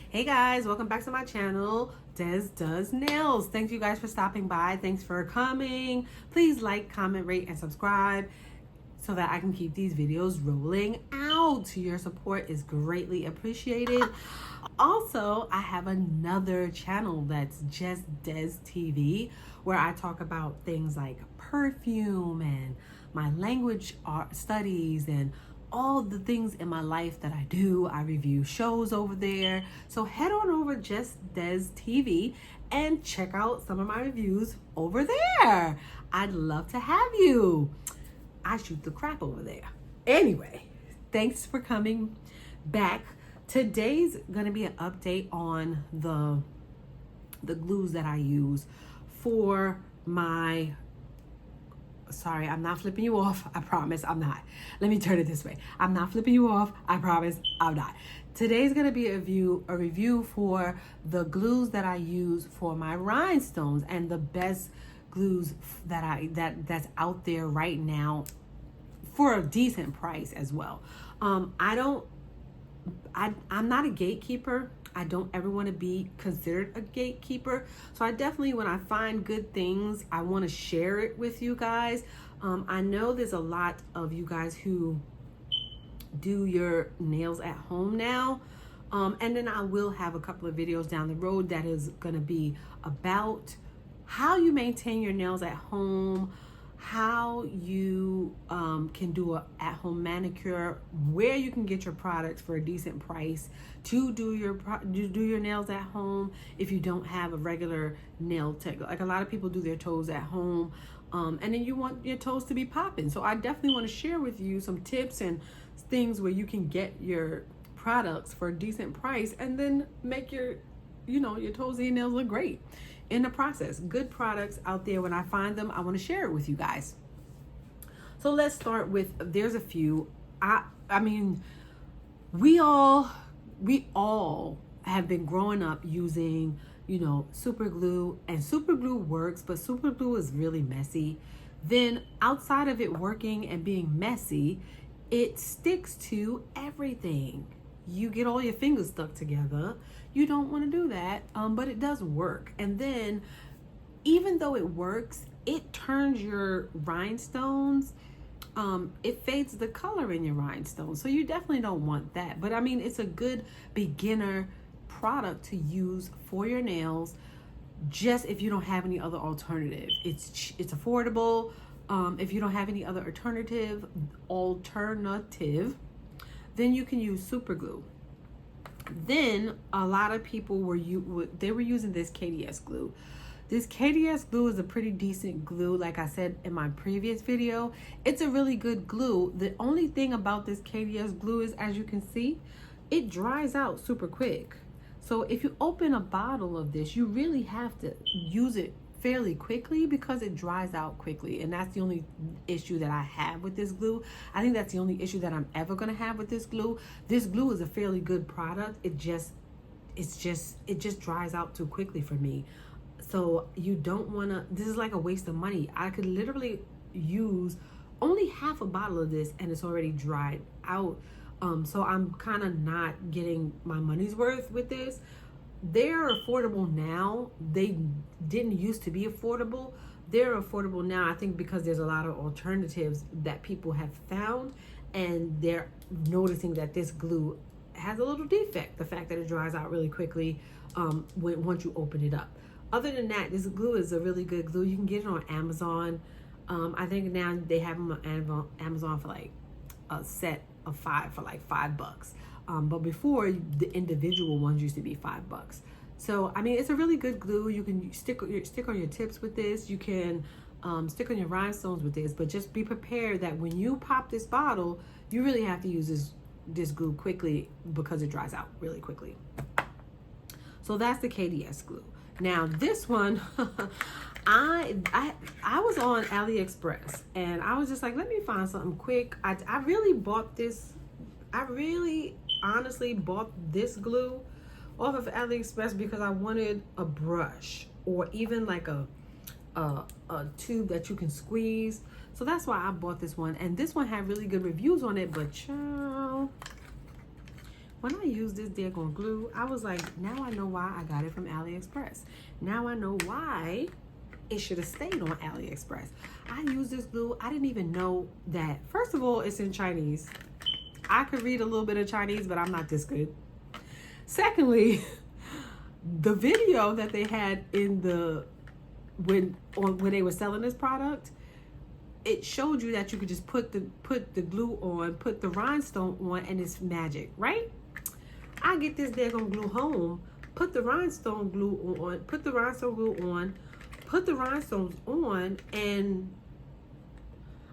Hey guys, welcome back to my channel, Des Does Nails. Thank you guys for stopping by. Thanks for coming. Please like, comment, rate, and subscribe so that I can keep these videos rolling out. Your support is greatly appreciated. Also, I have another channel that's just Des TV, where I talk about things like perfume and my language art studies and all the things in my life that I do. I review shows over there. So head on over Just Des TV and check out some of my reviews over there. I'd love to have you. I shoot the crap over there. Anyway, thanks for coming back. Today's gonna be an update on the glues that I use for my, sorry, I'm not flipping you off. I promise I'm not. Let me turn it this way. I'm not flipping you off. I promise I'm not. Today's gonna be a review for the glues that I use for my rhinestones and the best glues that's out there right now for a decent price as well. I'm not a gatekeeper. I don't ever want to be considered a gatekeeper. So I definitely, when I find good things, I want to share it with you guys. I know there's a lot of you guys who do your nails at home now. And then I will have a couple of videos down the road that is going to be about how you maintain your nails at home, how you can do a at-home manicure, where you can get your products for a decent price to do your nails at home if you don't have a regular nail tech. Like a lot of people do their toes at home, and then you want your toes to be popping. So I definitely want to share with you some tips and things where you can get your products for a decent price and then make your toes and your nails look great in the process. Good products out there. When I find them, I want to share it with you guys. So let's start with, there's a few. I mean, we all have been growing up using, super glue, and super glue works, but super glue is really messy. Then outside of it working and being messy, it sticks to everything. You get all your fingers stuck together. You don't want to do that, but it does work. And then, even though it works, it turns your rhinestones, it fades the color in your rhinestones. So you definitely don't want that. But I mean, it's a good beginner product to use for your nails, just if you don't have any other alternative. It's affordable. If you don't have any other alternative, then you can use super glue. Then a lot of people were using this KDS glue. This KDS glue is a pretty decent glue. Like I said in my previous video, it's a really good glue. The only thing about this KDS glue is, as you can see, it dries out super quick. So if you open a bottle of this, you really have to use it fairly quickly because it dries out quickly. And that's the only issue that I have with this glue. I think that's the only issue that I'm ever going to have with this glue. This glue is a fairly good product. It just dries out too quickly for me. So you don't want to, this is like a waste of money. I could literally use only half a bottle of this and it's already dried out. So I'm kind of not getting my money's worth with this. They're affordable now. They didn't used to be affordable. They're affordable now, I think, because there's a lot of alternatives that people have found, and they're noticing that this glue has a little defect, the fact that it dries out really quickly once you open it up. Other than that, this glue is a really good glue. You can get it on Amazon. I think now they have them on Amazon for like a set of 5 for like $5. But before, the individual ones used to be $5. So I mean, it's a really good glue. You can stick on your tips with this. You can stick on your rhinestones with this. But just be prepared that when you pop this bottle, you really have to use this glue quickly because it dries out really quickly. So that's the KDS glue. Now this one, I was on AliExpress and I was just like, let me find something quick. I really bought this. I really honestly bought this glue off of AliExpress because I wanted a brush or even like a tube that you can squeeze. So that's why I bought this one. And this one had really good reviews on it, but child, When I used this daggone glue, I was like, now I know why I got it from AliExpress. Now I know why it should have stayed on AliExpress. I used this glue. I didn't even know that. First of all, it's in Chinese. I could read a little bit of Chinese, but I'm not this good. Secondly, the video that they had in the when they were selling this product, it showed you that you could just put the glue on, put the rhinestone on, and it's magic, right? I get this daggone glue home, put the rhinestone glue on, put the rhinestone glue on, put the rhinestones on, and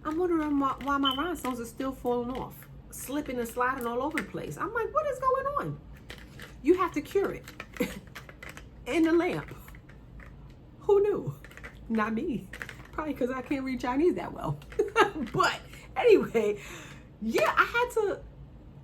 I'm wondering why my rhinestones are still falling off, slipping and sliding all over the place. I'm like, what is going on? You have to cure it in the lamp. Who knew? Not me. Probably because I can't read Chinese that well. But anyway, yeah, I had to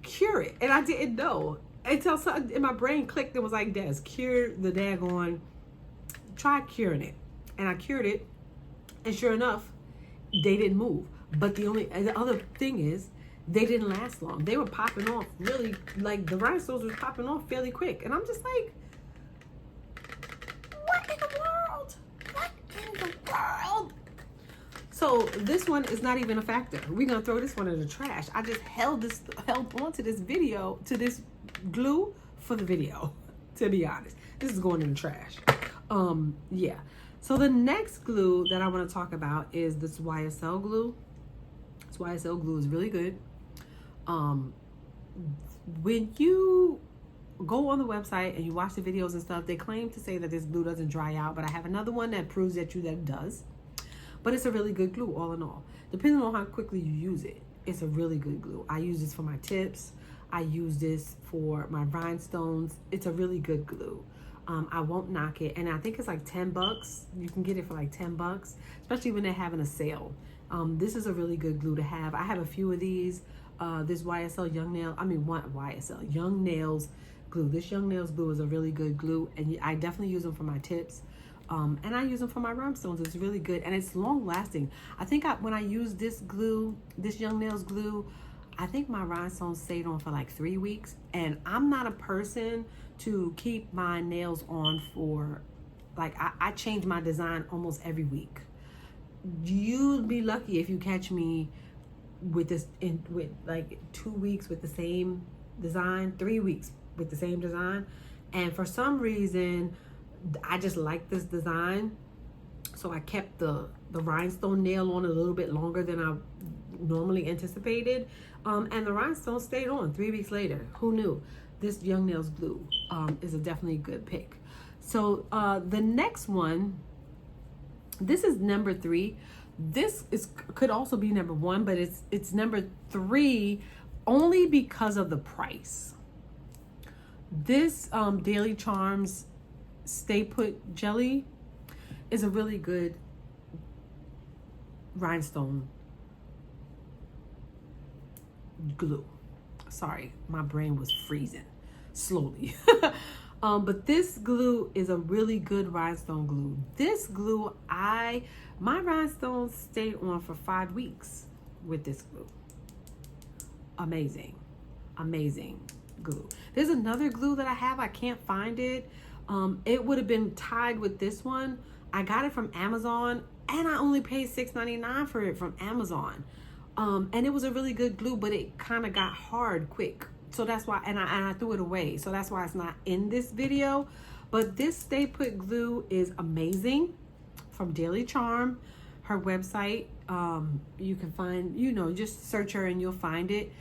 cure it, and I didn't know until something in my brain clicked and was like, Des, cure the daggone, try curing it. And I cured it, and sure enough, they didn't move. But the other thing is, they didn't last long. They were popping off really, like the rhinestones were popping off fairly quick. And I'm just like, what in the world? What in the world? So this one is not even a factor. We're gonna throw this one in the trash. I just held on to this video, to this glue for the video, to be honest. This is going in the trash. Yeah. So the next glue that I want to talk about is this YSL glue. This YSL glue is really good. When you go on the website and you watch the videos and stuff, they claim to say that this glue doesn't dry out, but I have another one that proves that it does. But it's a really good glue all in all. Depending on how quickly you use it, it's a really good glue. I use this for my tips. I use this for my rhinestones. It's a really good glue. I won't knock it. And I think it's like 10 bucks. You can get it for like 10 bucks, especially when they're having a sale. This is a really good glue to have. I have a few of these. This YSL Young Nails glue. This Young Nails glue is a really good glue, and I definitely use them for my tips. And I use them for my rhinestones. It's really good, and it's long lasting. I think when I use this glue, this Young Nails glue, I think my rhinestones stayed on for like 3 weeks. And I'm not a person to keep my nails on for, like, I change my design almost every week. You'd be lucky if you catch me with this with like 2 weeks with the same design, 3 weeks with the same design. And for some reason, I just like this design, so I kept the rhinestone nail on a little bit longer than I normally anticipated, and the rhinestone stayed on 3 weeks later. Who knew? This Young Nails glue is a definitely good pick. So the next one, this is number 3. This could also be number 1, but it's number 3 only because of the price. This Daily Charms Stay Put Jelly is a really good rhinestone glue. Sorry, my brain was freezing slowly. But this glue is a really good rhinestone glue. This glue, my rhinestones stayed on for 5 weeks with this glue. Amazing, amazing glue. There's another glue that I have. I can't find it. It would have been tied with this one. I got it from Amazon, and I only paid $6.99 for it from Amazon. And it was a really good glue, but it kind of got hard quick. So that's why, and I threw it away. So that's why it's not in this video. But this Stay Put glue is amazing, from Daily Charm, her website. You can find, just search her and you'll find it.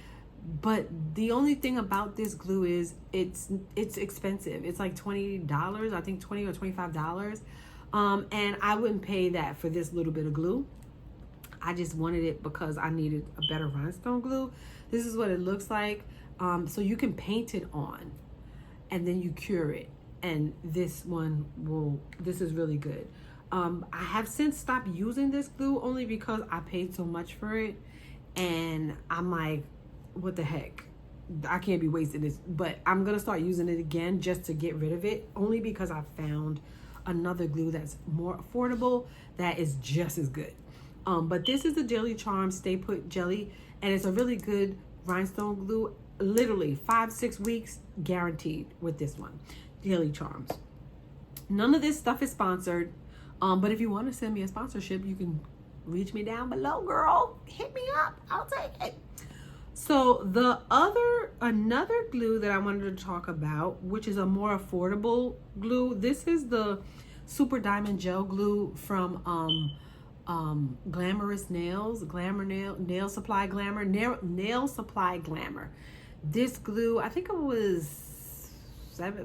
But the only thing about this glue is it's expensive. It's like $20, I think $20 or $25. And I wouldn't pay that for this little bit of glue. I just wanted it because I needed a better rhinestone glue. This is what it looks like. So you can paint it on and then you cure it. And this is really good. I have since stopped using this glue only because I paid so much for it. And I'm like, what the heck? I can't be wasting this. But I'm going to start using it again just to get rid of it. Only because I found another glue that's more affordable that is just as good. But this is the Daily Charm Stay Put Jelly, and it's a really good rhinestone glue. literally 5-6 weeks guaranteed with this one, Daily Charms. None of this stuff is sponsored, but if you want to send me a sponsorship, you can reach me down below, girl. Hit me up, I'll take it. So another glue that I wanted to talk about, which is a more affordable glue, this is the Super Diamond Gel Glue from Glamorous Nails, Nail Supply Glamour. This glue, I think it was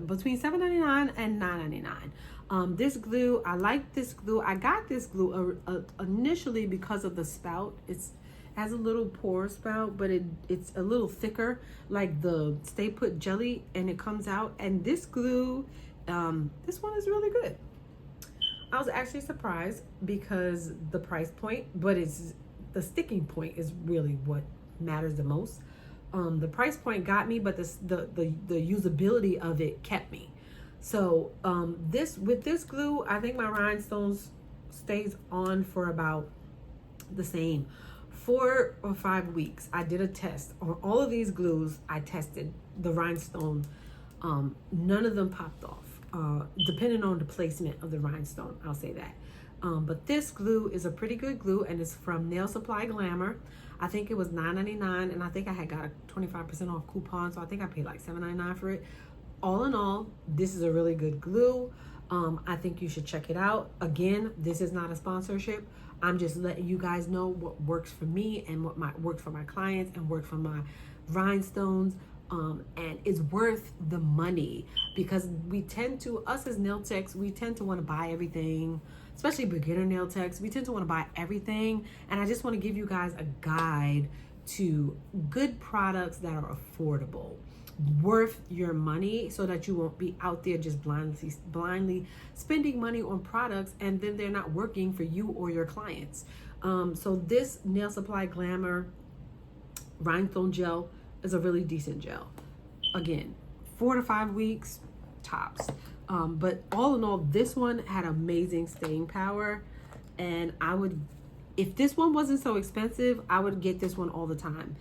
between $7.99 and $9.99. This glue, I like this glue. I got this glue initially because of the spout. It has a little pore spout, but it's a little thicker, like the Stay Put jelly, and it comes out. And this glue, this one is really good. I was actually surprised because the price point, but it's the sticking point is really what matters the most. The price point got me, but the usability of it kept me. So with this glue, I think my rhinestones stays on for about the same 4 or 5 weeks. I did a test on all of these glues. I tested the rhinestone. None of them popped off. Depending on the placement of the rhinestone, I'll say that. But this glue is a pretty good glue, and it's from Nail Supply Glamour. I think it was $9.99, and I think I had got a 25% off coupon, so I think I paid like $7.99 for it. All in all, this is a really good glue. I think you should check it out. Again, this is not a sponsorship. I'm just letting you guys know what works for me and what works for my clients and works for my rhinestones. And it's worth the money, because us as nail techs, we tend to want to buy everything, especially beginner nail techs. We tend to want to buy everything. And I just want to give you guys a guide to good products that are affordable, worth your money, so that you won't be out there just blindly spending money on products and then they're not working for you or your clients. So this Nail Supply Glamour rhinestone gel is a really decent gel. Again, 4 to 5 weeks tops. But all in all, this one had amazing staying power, and if this one wasn't so expensive, I would get this one all the time,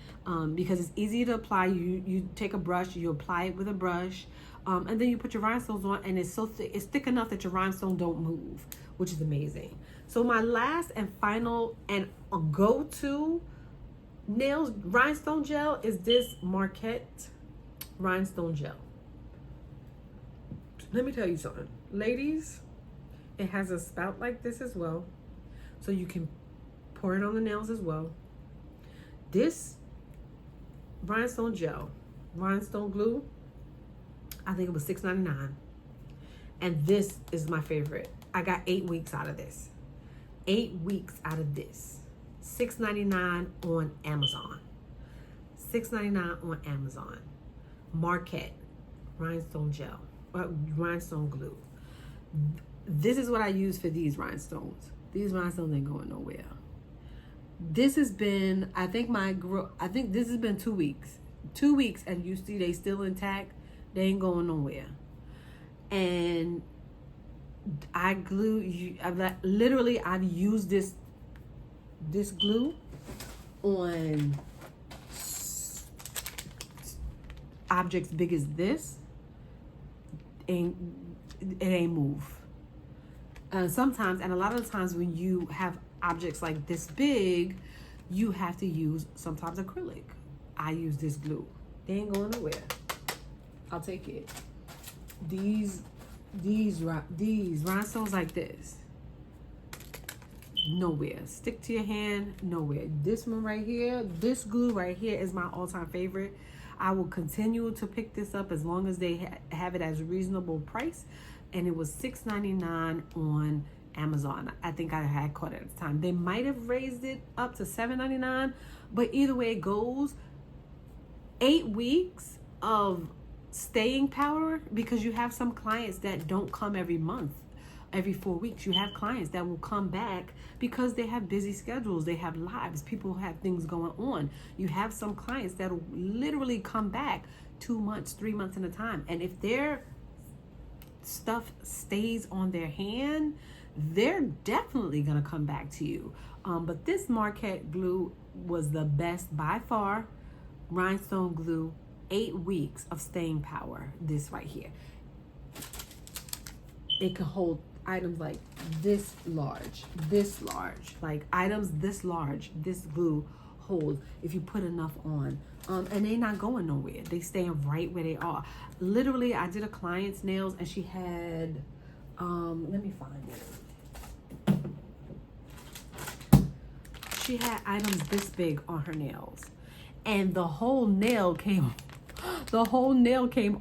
because it's easy to apply. You take a brush, you apply it with a brush, and then you put your rhinestones on, and it's so it's thick enough that your rhinestone don't move, which is amazing. So my last and final and a go-to nails rhinestone gel is this Marquette rhinestone gel. Let me tell you something, ladies. It has a spout like this as well, so you can pour it on the nails as well. This rhinestone gel, rhinestone glue, I think it was $6.99, and this is my favorite. I got 8 weeks out of this. 8 weeks out of this. $6.99 on Amazon. $6.99 on Amazon. Marquette rhinestone gel, rhinestone glue. This is what I use for these rhinestones. These rhinestones ain't going nowhere. This has been, I think this has been 2 weeks. 2 weeks, and you see they still intact. They ain't going nowhere. And I've used this glue on objects big as this, and it ain't move. Sometimes, and a lot of the times when you have objects like this big, you have to use sometimes acrylic. I use this glue. They ain't going nowhere. I'll take it. These rhinestones like this, nowhere. Stick to your hand, nowhere. This one right here, this glue right here is my all-time favorite. I will continue to pick this up as long as they have it as a reasonable price. And it was $6.99 on Amazon. I think I had caught it at the time. They might have raised it up to $7.99, but either way it goes, 8 weeks of staying power, because you have some clients that don't come every month, every 4 weeks. You have clients that will come back because they have busy schedules, they have lives, people have things going on. You have some clients that will literally come back 2 months, 3 months at a time, and if their stuff stays on their hand, they're definitely gonna come back to you. But this Marquette glue was the best by far. Rhinestone glue 8 weeks of staying power. This right here, it can hold items like this large, like items this large. This glue holds if you put enough on, and they're not going nowhere. They staying right where they are. Literally, I did a client's nails and she had let me find it. She had items this big on her nails, and the whole nail came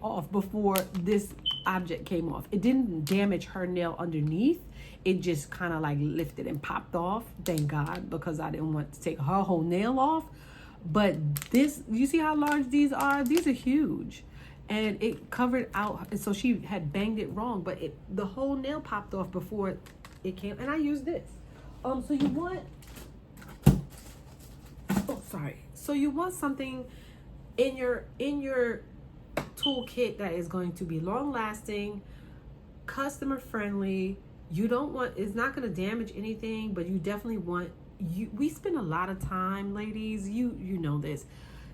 off before this object came off. It didn't damage her nail underneath. It just kind of like lifted and popped off. Thank God, because I didn't want to take her whole nail off. But this, you see how large these are? These are huge. And it covered out, so she had banged it wrong, but the whole nail popped off before it came. And I used this. So you want, so you want something in your toolkit that is going to be long lasting, customer friendly. You don't want, it's not going to damage anything, but you definitely want, we spend a lot of time, ladies, you know this,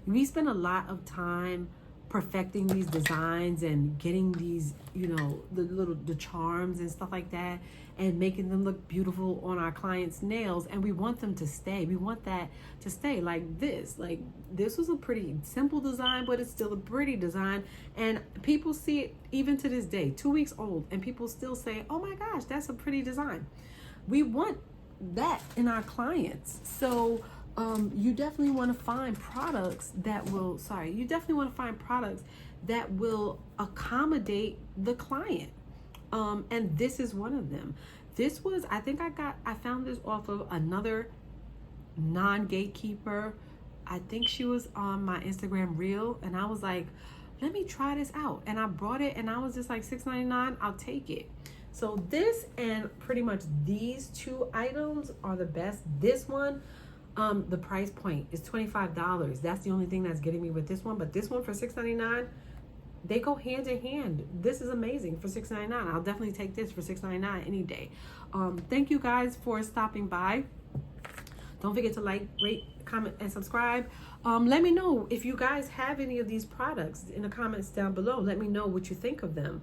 we spend a lot of time perfecting these designs and getting these, you know, the charms and stuff like that, and making them look beautiful on our clients' nails. And we want them to stay. We want that to stay. Like this was a pretty simple design, but it's still a pretty design. And people see it even to this day, 2 weeks old, and people still say, oh my gosh, that's a pretty design. We want that in our clients. So you definitely want to find products that will, accommodate the client. And this is one of them. This was, I found this off of another non-gatekeeper. I think she was on my Instagram reel, and I was like, let me try this out. And I brought it, and I was just like, $6.99, I'll take it. So this and pretty much these two items are the best. This one, the price point is $25. That's the only thing that's getting me with this one. But this one for $6.99, they go hand in hand. This is amazing for $6.99. I'll definitely take this for $6.99 any day. Thank you guys for stopping by. Don't forget to like, rate, comment, and subscribe. Let me know if you guys have any of these products in the comments down below. Let me know what you think of them.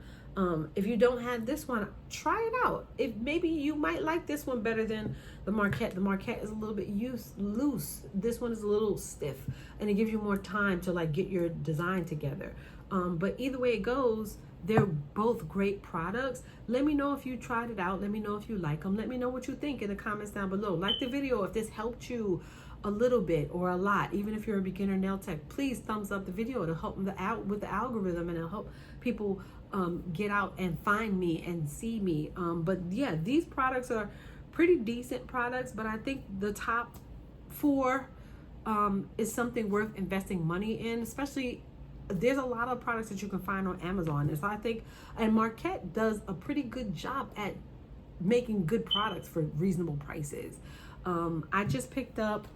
If you don't have this one, try it out. If maybe you might like this one better than the Marquette. The Marquette is a little bit loose. This one is a little stiff, and it gives you more time to like get your design together. But either way it goes, they're both great products. Let me know if you tried it out. Let me know if you like them. Let me know what you think in the comments down below. Like the video if this helped you a little bit or a lot. Even if you're a beginner nail tech, please thumbs up the video. It'll help out with the algorithm, and it'll help people get out and find me and see me. But yeah, these products are pretty decent products, but I think the top 4 is something worth investing money in. Especially, there's a lot of products that you can find on Amazon, and so I think, and Marquette does a pretty good job at making good products for reasonable prices. I just picked up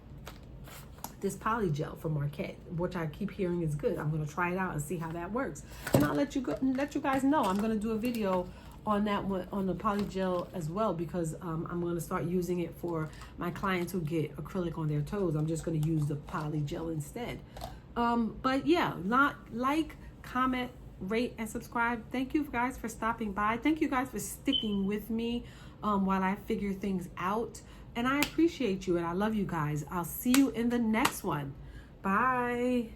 this poly gel from Marquette, which I keep hearing is good. I'm going to try it out and see how that works, and I'll let you guys know. I'm going to do a video on that one, on the poly gel as well, because I'm going to start using it for my clients who get acrylic on their toes. I'm just going to use the poly gel instead. But yeah, like, comment, rate, and subscribe. Thank you guys for stopping by. Thank you guys for sticking with me while I figure things out. And I appreciate you, and I love you guys. I'll see you in the next one. Bye.